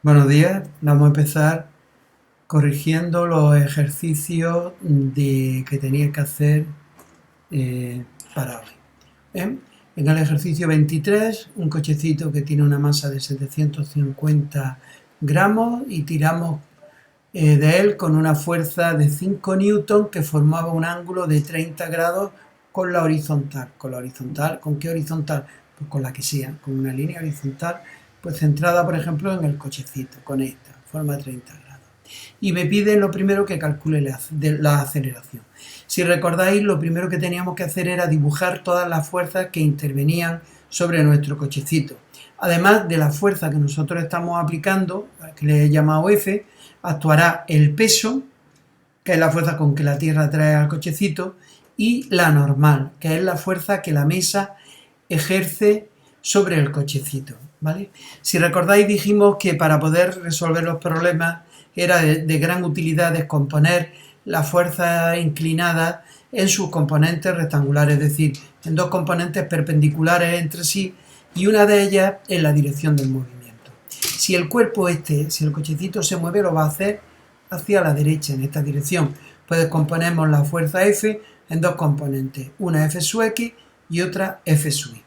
Buenos días, vamos a empezar corrigiendo los ejercicios que tenías que hacer para hoy. ¿Bien? En el ejercicio 23, un cochecito que tiene una masa de 750 gramos y tiramos de él con una fuerza de 5 newton que formaba un ángulo de 30 grados con la horizontal. ¿Con la horizontal? ¿Con qué horizontal? Pues con la que sea, con una línea horizontal, pues centrada, por ejemplo, en el cochecito, con esta, forma 30 grados. Y me pide lo primero que calcule la aceleración. Si recordáis, lo primero que teníamos que hacer era dibujar todas las fuerzas que intervenían sobre nuestro cochecito. Además de la fuerza que nosotros estamos aplicando, que le he llamado F, actuará el peso, que es la fuerza con que la Tierra trae al cochecito, y la normal, que es la fuerza que la mesa ejerce sobre el cochecito, ¿vale? Si recordáis, dijimos que para poder resolver los problemas era de gran utilidad descomponer la fuerza inclinada en sus componentes rectangulares, es decir, en dos componentes perpendiculares entre sí y una de ellas en la dirección del movimiento. Si el cuerpo si el cochecito se mueve, lo va a hacer hacia la derecha, en esta dirección. Pues descomponemos la fuerza F en dos componentes, una F sub X y otra F sub Y.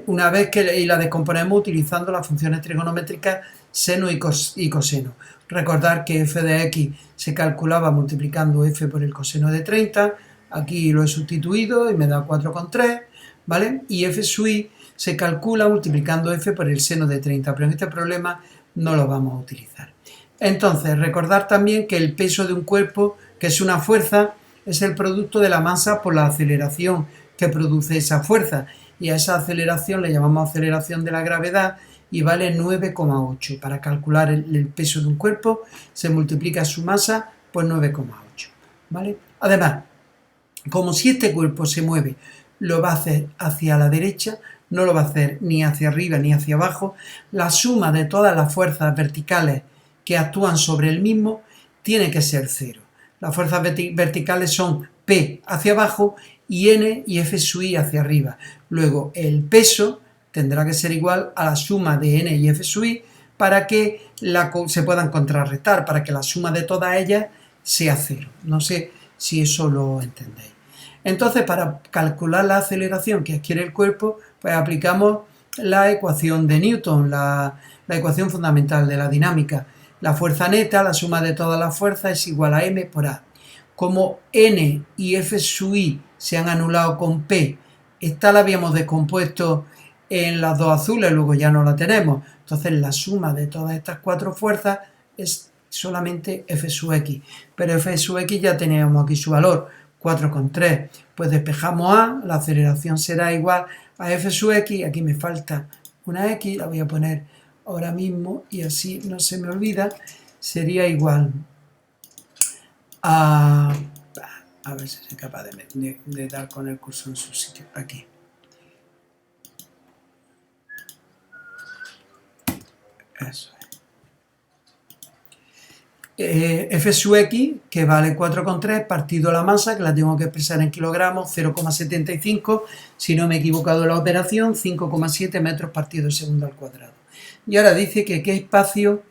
Una vez que la descomponemos utilizando las funciones trigonométricas seno y coseno. Recordar que f de x se calculaba multiplicando f por el coseno de 30, aquí lo he sustituido y me da 4,3, ¿vale? Y f sub y se calcula multiplicando f por el seno de 30, pero en este problema no lo vamos a utilizar. Entonces, recordar también que el peso de un cuerpo, que es una fuerza, es el producto de la masa por la aceleración que produce esa fuerza, y a esa aceleración le llamamos aceleración de la gravedad y vale 9,8. Para calcular el peso de un cuerpo se multiplica su masa por 9,8, ¿vale? Además, como si este cuerpo se mueve, lo va a hacer hacia la derecha, no lo va a hacer ni hacia arriba ni hacia abajo, la suma de todas las fuerzas verticales que actúan sobre el mismo tiene que ser cero. Las fuerzas verticales son P hacia abajo y N y F sub I hacia arriba. Luego el peso tendrá que ser igual a la suma de N y F sub I para que se puedan contrarrestar, para que la suma de todas ellas sea cero. No sé si eso lo entendéis. Entonces, para calcular la aceleración que adquiere el cuerpo, pues aplicamos la ecuación de Newton, la ecuación fundamental de la dinámica. La fuerza neta, la suma de todas las fuerzas, es igual a m por a. Como n y f sub i se han anulado con p, esta la habíamos descompuesto en las dos azules, luego ya no la tenemos. Entonces la suma de todas estas cuatro fuerzas es solamente f sub x. Pero f sub x ya teníamos aquí su valor, 4,3. Pues despejamos a, la aceleración será igual a f sub x. Aquí me falta una x, la voy a poner ahora mismo y así no se me olvida. Sería igual a ver si soy capaz de dar con el cursor en su sitio, aquí. Eso es. F sub x, que vale 4,3, partido la masa, que la tengo que expresar en kilogramos, 0,75, si no me he equivocado en la operación, 5,7 metros partido segundo al cuadrado. Y ahora dice que qué espacio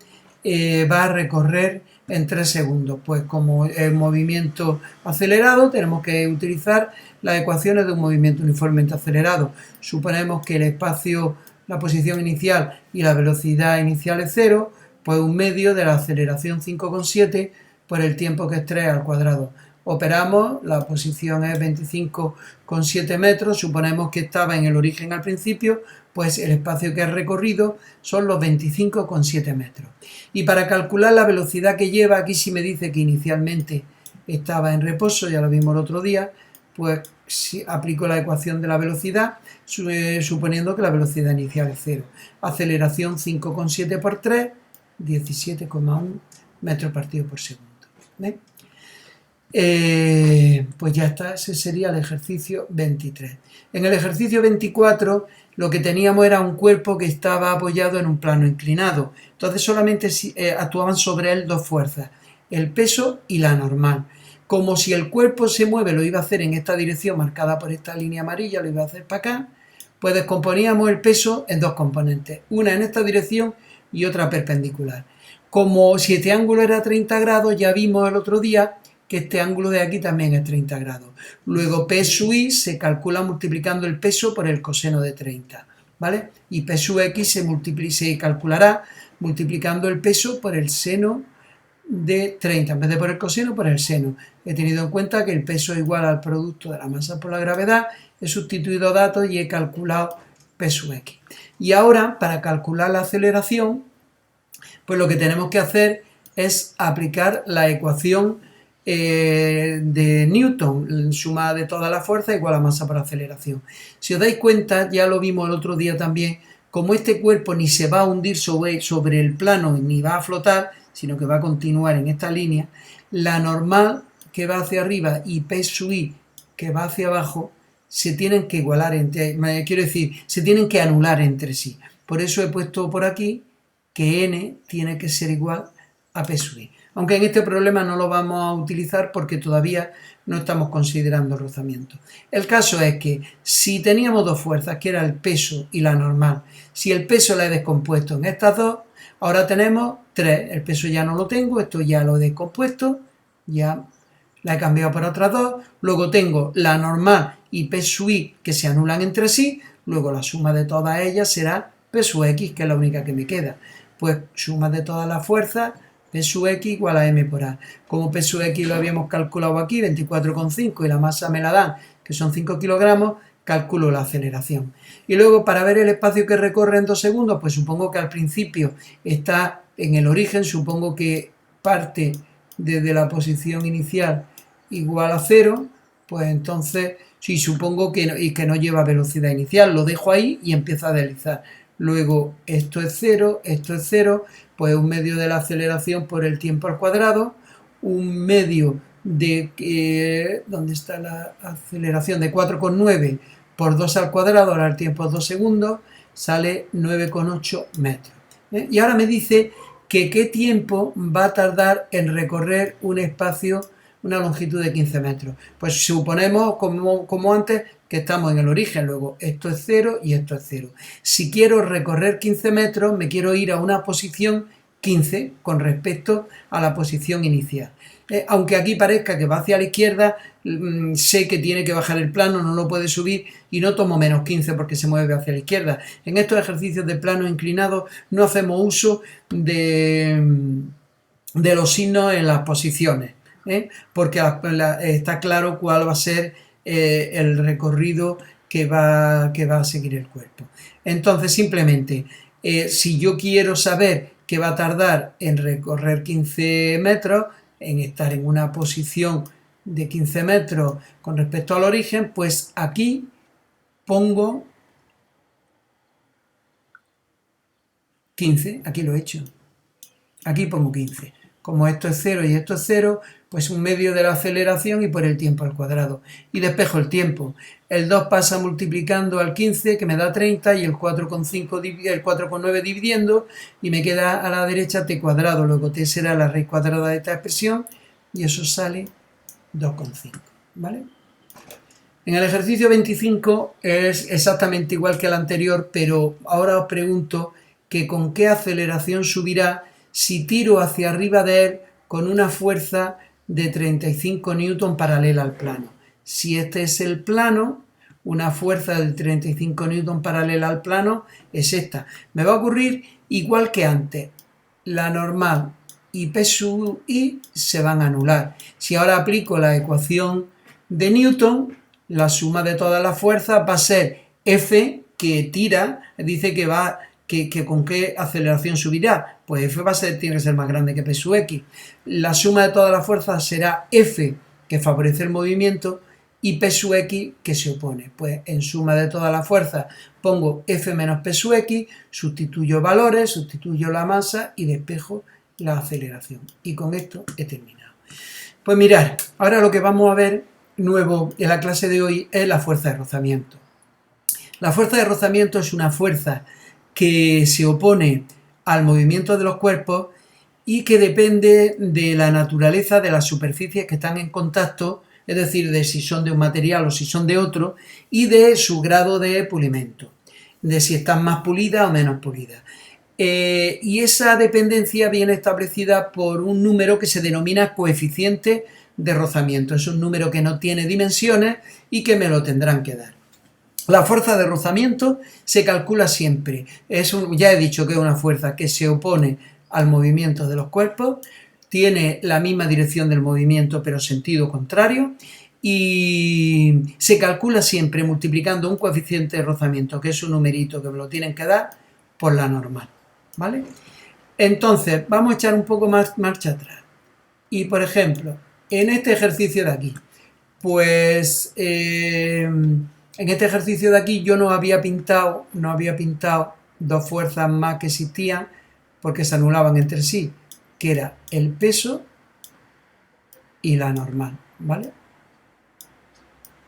va a recorrer en 3 segundos. Pues como el movimiento acelerado, tenemos que utilizar las ecuaciones de un movimiento uniformemente acelerado. Suponemos que el espacio, la posición inicial y la velocidad inicial es 0, pues un medio de la aceleración 5,7 por el tiempo que es 3 al cuadrado. Operamos, la posición es 25,7 metros, suponemos que estaba en el origen al principio, pues el espacio que ha recorrido son los 25,7 metros. Y para calcular la velocidad que lleva, aquí sí me dice que inicialmente estaba en reposo, ya lo vimos el otro día, pues si aplico la ecuación de la velocidad, suponiendo que la velocidad inicial es 0. Aceleración 5,7 por 3, 17,1 metros partido por segundo. Pues ya está, ese sería el ejercicio 23. En el ejercicio 24 lo que teníamos era un cuerpo que estaba apoyado en un plano inclinado, entonces solamente actuaban sobre él dos fuerzas, el peso y la normal. Como si el cuerpo se mueve, lo iba a hacer en esta dirección marcada por esta línea amarilla, lo iba a hacer para acá, pues descomponíamos el peso en dos componentes, una en esta dirección y otra perpendicular. Como si este ángulo era 30 grados, ya vimos el otro día que este ángulo de aquí también es 30 grados. Luego P sub I se calcula multiplicando el peso por el coseno de 30, ¿vale? Y P sub X se calculará multiplicando el peso por el seno de 30, en vez de por el coseno, por el seno. He tenido en cuenta que el peso es igual al producto de la masa por la gravedad, he sustituido datos y he calculado P sub X. Y ahora, para calcular la aceleración, pues lo que tenemos que hacer es aplicar la ecuación de Newton, suma de todas las fuerzas igual a masa por aceleración. Si os dais cuenta, ya lo vimos el otro día también, como este cuerpo ni se va a hundir sobre el plano ni va a flotar, sino que va a continuar en esta línea, la normal que va hacia arriba y P sub I que va hacia abajo se tienen que igualar se tienen que anular entre sí. Por eso he puesto por aquí que n tiene que ser igual a P sub I. Aunque en este problema no lo vamos a utilizar porque todavía no estamos considerando el rozamiento. El caso es que si teníamos dos fuerzas, que era el peso y la normal, si el peso la he descompuesto en estas dos, ahora tenemos tres. El peso ya no lo tengo, esto ya lo he descompuesto, ya la he cambiado por otras dos. Luego tengo la normal y P sub I que se anulan entre sí, luego la suma de todas ellas será P sub X, que es la única que me queda. Pues suma de todas las fuerzas, P sub X igual a M por A. Como P sub X lo habíamos calculado aquí, 24,5, y la masa me la dan, que son 5 kilogramos, calculo la aceleración. Y luego, para ver el espacio que recorre en 2 segundos, pues supongo que al principio está en el origen, supongo que parte desde la posición inicial igual a 0, pues entonces, sí, supongo que no lleva velocidad inicial, lo dejo ahí y empiezo a deslizar. Luego, esto es 0, pues un medio de la aceleración por el tiempo al cuadrado, un medio de, ¿dónde está la aceleración? De 4,9 por 2 al cuadrado, ahora el tiempo es 2 segundos, sale 9,8 metros. Y ahora me dice que qué tiempo va a tardar en recorrer un espacio, una longitud de 15 metros. Pues suponemos, como antes, que estamos en el origen, luego esto es 0 y esto es 0. Si quiero recorrer 15 metros, me quiero ir a una posición 15 con respecto a la posición inicial. Aunque aquí parezca que va hacia la izquierda, sé que tiene que bajar el plano, no lo puede subir y no tomo menos 15 porque se mueve hacia la izquierda. En estos ejercicios de plano inclinado no hacemos uso de los signos en las posiciones, porque está claro cuál va a ser el recorrido que va a seguir el cuerpo. Entonces, simplemente, si yo quiero saber que va a tardar en recorrer 15 metros, en estar en una posición de 15 metros con respecto al origen, pues aquí pongo 15, aquí lo he hecho, aquí pongo 15. Como esto es 0 y esto es 0, pues un medio de la aceleración y por el tiempo al cuadrado. Y despejo el tiempo. El 2 pasa multiplicando al 15, que me da 30, y el 4,9 dividiendo, y me queda a la derecha t cuadrado. Luego t será la raíz cuadrada de esta expresión, y eso sale 2,5. ¿Vale? En el ejercicio 25 es exactamente igual que el anterior, pero ahora os pregunto que con qué aceleración subirá si tiro hacia arriba de él con una fuerza de 35 newton paralela al plano. Si este es el plano, una fuerza de 35 newton paralela al plano es esta. Me va a ocurrir igual que antes. La normal y P sub I se van a anular. Si ahora aplico la ecuación de Newton, la suma de todas las fuerzas va a ser F, que tira, dice que va... Que con qué aceleración subirá, pues F tiene que ser más grande que P sub X. La suma de todas las fuerzas será F, que favorece el movimiento, y P sub X, que se opone. Pues en suma de todas las fuerzas pongo F menos P sub X, sustituyo valores, sustituyo la masa y despejo la aceleración. Y con esto he terminado. Pues mirad, ahora lo que vamos a ver nuevo en la clase de hoy es la fuerza de rozamiento. La fuerza de rozamiento es una fuerza que se opone al movimiento de los cuerpos y que depende de la naturaleza de las superficies que están en contacto, es decir, de si son de un material o si son de otro, y de su grado de pulimento, de si están más pulidas o menos pulidas. y esa dependencia viene establecida por un número que se denomina coeficiente de rozamiento. Es un número que no tiene dimensiones y que me lo tendrán que dar. La fuerza de rozamiento se calcula siempre. Ya he dicho que es una fuerza que se opone al movimiento de los cuerpos, tiene la misma dirección del movimiento pero sentido contrario, y se calcula siempre multiplicando un coeficiente de rozamiento, que es un numerito que me lo tienen que dar, por la normal, ¿vale? Entonces, vamos a echar un poco más marcha atrás. Y, por ejemplo, en este ejercicio de aquí, pues en este ejercicio de aquí yo no había pintado dos fuerzas más que existían porque se anulaban entre sí, que era el peso y la normal, ¿vale?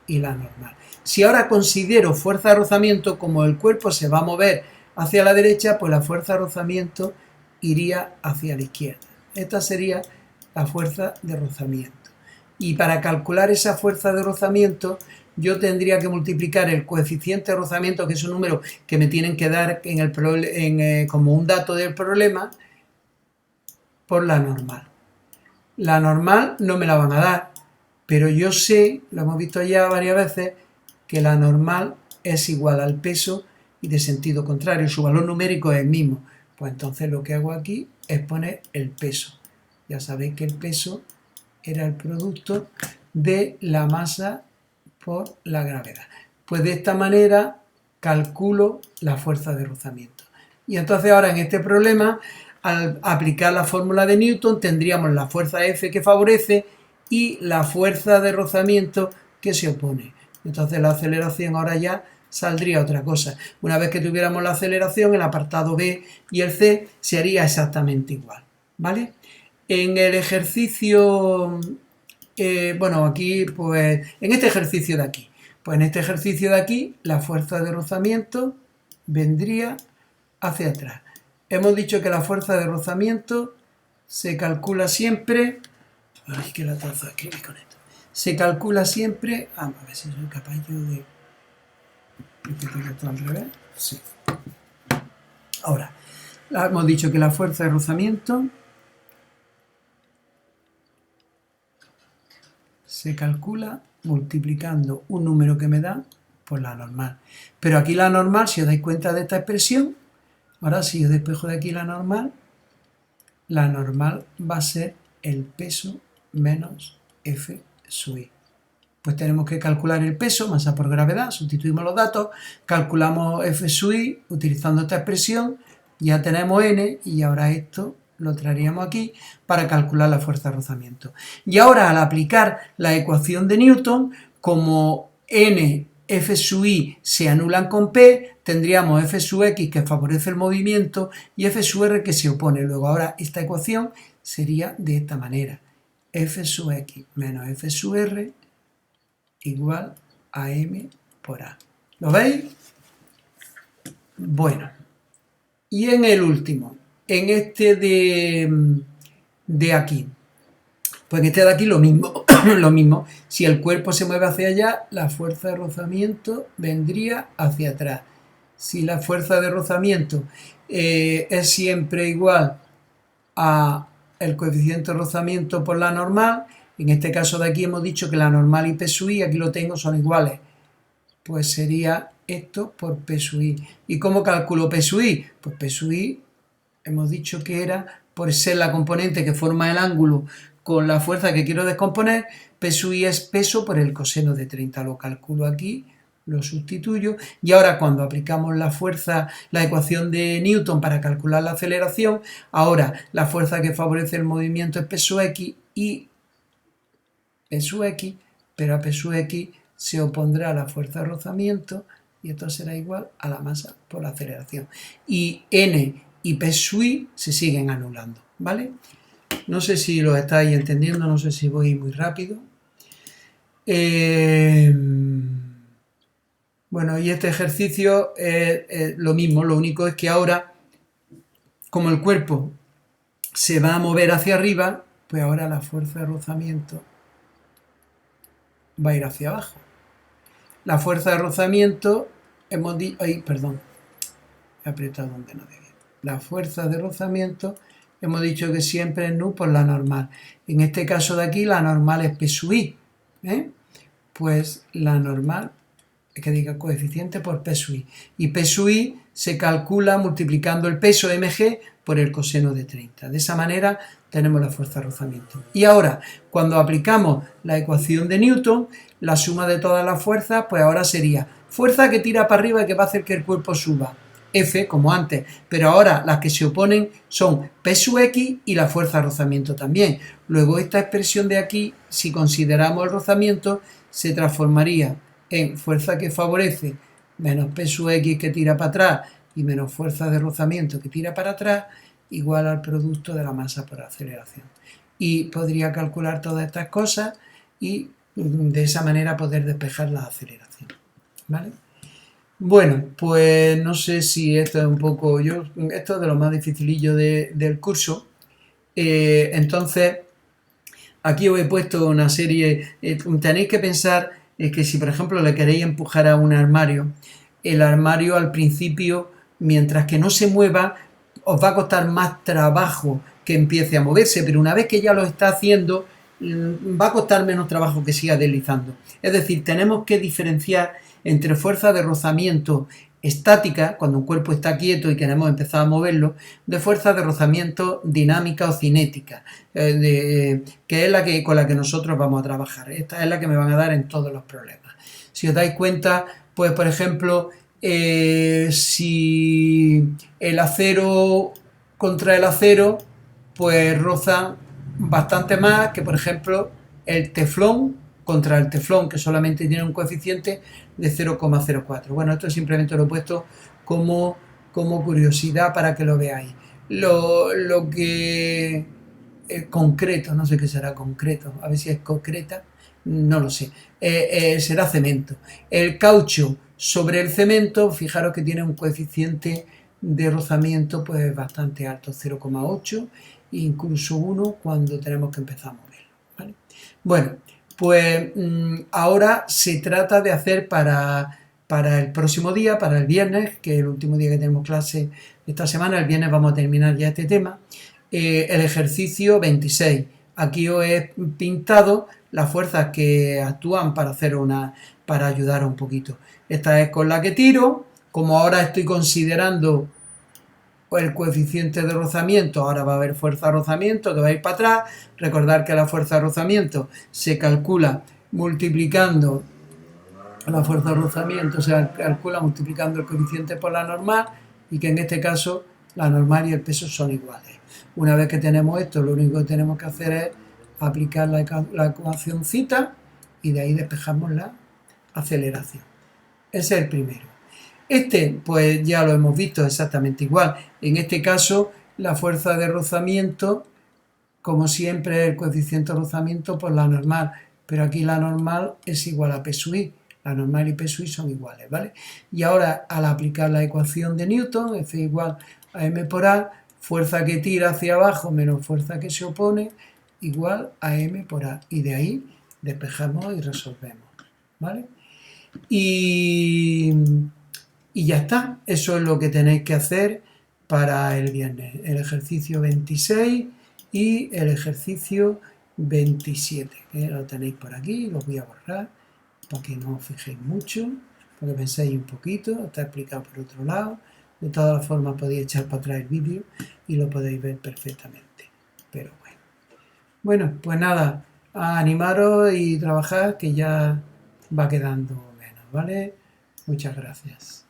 Y la normal. Si ahora considero fuerza de rozamiento, como el cuerpo se va a mover hacia la derecha, pues la fuerza de rozamiento iría hacia la izquierda. Esta sería la fuerza de rozamiento. Y para calcular esa fuerza de rozamiento, yo tendría que multiplicar el coeficiente de rozamiento, que es un número que me tienen que dar como un dato del problema, por la normal. La normal no me la van a dar, pero yo sé, lo hemos visto ya varias veces, que la normal es igual al peso y de sentido contrario, su valor numérico es el mismo. Pues entonces lo que hago aquí es poner el peso. Ya sabéis que el peso era el producto de la masa por la gravedad. Pues de esta manera calculo la fuerza de rozamiento. Y entonces ahora en este problema, al aplicar la fórmula de Newton, tendríamos la fuerza F que favorece y la fuerza de rozamiento que se opone. Entonces la aceleración ahora ya saldría otra cosa. Una vez que tuviéramos la aceleración, el apartado B y el C se haría exactamente igual, ¿vale? En el ejercicio, bueno, aquí, pues, en este ejercicio de aquí, pues en este ejercicio de aquí, la fuerza de rozamiento vendría hacia atrás. Hemos dicho que la fuerza de rozamiento se calcula siempre. Ay, que la taza, escribí con esto. Se calcula siempre. A ver si soy capaz yo de. Al revés. Sí. Ahora, hemos dicho que la fuerza de rozamiento se calcula multiplicando un número que me da por la normal. Pero aquí la normal, si os dais cuenta de esta expresión, ahora si yo despejo de aquí la normal va a ser el peso menos F sub I. Pues tenemos que calcular el peso, masa por gravedad, sustituimos los datos, calculamos F sub I utilizando esta expresión, ya tenemos N y ahora esto lo traeríamos aquí para calcular la fuerza de rozamiento. Y ahora al aplicar la ecuación de Newton, como N, F sub I se anulan con P, tendríamos F sub X que favorece el movimiento y F sub R que se opone. Luego ahora esta ecuación sería de esta manera. F sub X menos F sub R igual a M por A. ¿Lo veis? Bueno. Y en el último, en este de aquí, pues en este de aquí lo mismo, lo mismo. Si el cuerpo se mueve hacia allá, la fuerza de rozamiento vendría hacia atrás. Si la fuerza de rozamiento es siempre igual a el coeficiente de rozamiento por la normal, en este caso de aquí hemos dicho que la normal y P sub I, aquí lo tengo, son iguales, pues sería esto por P sub I. ¿Y cómo calculo P sub I? Pues P sub I hemos dicho que era, por ser la componente que forma el ángulo con la fuerza que quiero descomponer, P sub I es peso por el coseno de 30. Lo calculo aquí, lo sustituyo, y ahora cuando aplicamos la fuerza, la ecuación de Newton para calcular la aceleración, ahora la fuerza que favorece el movimiento es P sub X y P sub X, pero a P sub X se opondrá la fuerza de rozamiento y esto será igual a la masa por la aceleración. Y N y P sub I se siguen anulando, ¿vale? No sé si lo estáis entendiendo, no sé si voy muy rápido. Bueno, y este ejercicio es lo mismo, lo único es que ahora, como el cuerpo se va a mover hacia arriba, pues ahora la fuerza de rozamiento va a ir hacia abajo. La fuerza de rozamiento, hemos dicho, ay, perdón, he apretado donde no debía. la fuerza de rozamiento, hemos dicho que siempre es nu por la normal. En este caso de aquí, la normal es P sub I. Pues la normal, que diga coeficiente por P sub I. Y P sub I se calcula multiplicando el peso mg por el coseno de 30. De esa manera tenemos la fuerza de rozamiento. Y ahora, cuando aplicamos la ecuación de Newton, la suma de todas las fuerzas, pues ahora sería fuerza que tira para arriba y que va a hacer que el cuerpo suba. F, como antes, pero ahora las que se oponen son P sub X y la fuerza de rozamiento también. Luego esta expresión de aquí, si consideramos el rozamiento, se transformaría en fuerza que favorece menos P sub X que tira para atrás y menos fuerza de rozamiento que tira para atrás, igual al producto de la masa por aceleración. Y podría calcular todas estas cosas y de esa manera poder despejar la aceleración. ¿Vale? Bueno, pues no sé si esto es un poco... esto es de lo más dificilillo del curso. Entonces, aquí os he puesto una serie... tenéis que pensar que si, por ejemplo, le queréis empujar a un armario, el armario al principio, mientras que no se mueva, os va a costar más trabajo que empiece a moverse, pero una vez que ya lo está haciendo, va a costar menos trabajo que siga deslizando. Es decir, tenemos que diferenciar entre fuerza de rozamiento estática, cuando un cuerpo está quieto y queremos empezar a moverlo, de fuerza de rozamiento dinámica o cinética, que es con la que nosotros vamos a trabajar. Esta es la que me van a dar en todos los problemas. Si os dais cuenta, pues por ejemplo, si el acero contra el acero, pues rozan bastante más que, por ejemplo, el teflón contra el teflón, que solamente tiene un coeficiente de 0,04. Bueno, esto simplemente lo he puesto como curiosidad para que lo veáis. Lo que es concreto, no sé qué será concreto, a ver si es concreta, no lo sé, será cemento. El caucho sobre el cemento, fijaros que tiene un coeficiente de rozamiento pues bastante alto, 0,8, incluso 1 cuando tenemos que empezar a moverlo, ¿vale? Bueno, pues ahora se trata de hacer para el próximo día, para el viernes, que es el último día que tenemos clase esta semana, el viernes vamos a terminar ya este tema, el ejercicio 26. Aquí os he pintado las fuerzas que actúan para ayudar un poquito. Esta es con la que tiro, como ahora estoy considerando el coeficiente de rozamiento, ahora va a haber fuerza de rozamiento que va a ir para atrás. Recordar que la fuerza de rozamiento se calcula multiplicando la fuerza de rozamiento, se calcula multiplicando el coeficiente por la normal, y que en este caso la normal y el peso son iguales. Una vez que tenemos esto, lo único que tenemos que hacer es aplicar la ecuacióncita y de ahí despejamos la aceleración. Ese es el primero. Este, pues ya lo hemos visto exactamente igual. En este caso, la fuerza de rozamiento, como siempre, es el coeficiente de rozamiento por la normal, pero aquí la normal es igual a P sub I. La normal y P sub I son iguales, ¿vale? Y ahora, al aplicar la ecuación de Newton, F igual a M por A, fuerza que tira hacia abajo menos fuerza que se opone, igual a M por A. Y de ahí despejamos y resolvemos, ¿vale? Y ya está, eso es lo que tenéis que hacer para el viernes, el ejercicio 26 y el ejercicio 27, que lo tenéis por aquí, los voy a borrar para que no os fijéis mucho, para que penséis un poquito, está explicado por otro lado. De todas formas podéis echar para atrás el vídeo y lo podéis ver perfectamente, pero bueno. Bueno, pues nada, a animaros y trabajar, que ya va quedando menos, ¿vale? Muchas gracias.